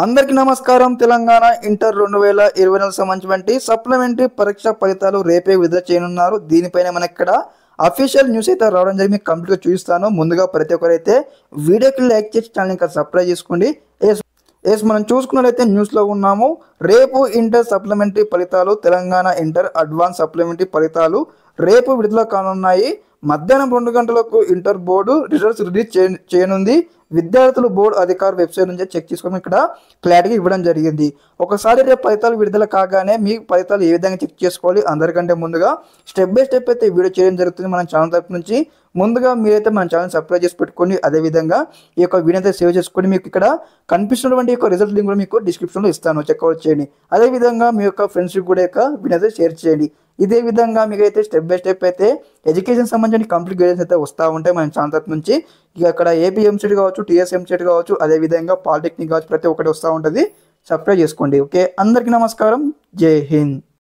అందరికీ నమస్కారం. తెలంగాణ ఇంటర్ 2024 సంబంధించినటువంటి సప్లిమెంటరీ పరీక్ష ఫలితాలు రేపే విడుదల చేయనున్నారు. దీనిపైన మనకి ఇక్కడ అఫీషియల్ న్యూస్ అయితే రావడం జరిగింది. మీకు కంప్లీట్గా చూపిస్తాను. ముందుగా ప్రతి ఒక్కరైతే వీడియోకి లైక్ చేసి ఛానల్ ఇంకా సబ్స్క్రైబ్ చేసుకోండి. మనం చూసుకున్నట్లయితే న్యూస్లో ఉన్నాము. రేపు ఇంటర్ సప్లిమెంటరీ ఫలితాలు, తెలంగాణ ఇంటర్ అడ్వాన్స్ సప్లిమెంటరీ ఫలితాలు రేపు విడుదల కానున్నాయి. మధ్యాహ్నం 2 గంటలకు ఇంటర్ బోర్డు రిజల్ట్స్ రిలీజ్ చేయనుంది. విద్యార్థులు బోర్డు అధికార వెబ్సైట్ నుంచి చెక్ చేసుకొని ఇక్కడ క్లారిటీ ఇవ్వడం జరిగింది. ఒకసారి రేపు ఫలితాలు విడుదల కాగానే మీ ఫలితాలు ఏ విధంగా చెక్ చేసుకోవాలి అందరికంటే ముందుగా స్టెప్ బై స్టెప్ అయితే వీడియో చేయడం జరుగుతుంది మన ఛానల్ తరపు నుంచి. ముందుగా మీరైతే మన ఛానల్ సబ్స్క్రైబ్ చేసి పెట్టుకోండి. అదేవిధంగా ఈ యొక్క వీడియో అయితే సేవ్ చేసుకొని మీకు ఇక్కడ కనిపిస్తున్నటువంటి యొక్క రిజల్ట్ లింక్ కూడా మీకు డిస్క్రిప్షన్లో ఇస్తాను, చెక్అవుట్ చేయండి. అదేవిధంగా మీ యొక్క ఫ్రెండ్స్కి కూడా యొక్క వీడియో అయితే షేర్ చేయండి. ఇదే విధంగా మీకు అయితే స్టెప్ బై స్టెప్ అయితే ఎడ్యుకేషన్ సంబంధించిన కంప్లీట్ గైడెన్స్ అయితే వస్తూ ఉంటాయి మన ఛానల్ తరపు నుంచి. ఇక అక్కడ ఏపీ ఎంసెట్ కావచ్చు, టీఎస్ ఎంసెట్ కావచ్చు, అదేవిధంగా పాలిటెక్నిక్ కావచ్చు, ప్రతి ఒక్కటి వస్తూ ఉంటుంది. సబ్స్క్రైబ్ చేసుకోండి. ఓకే, అందరికీ నమస్కారం. జై హింద్.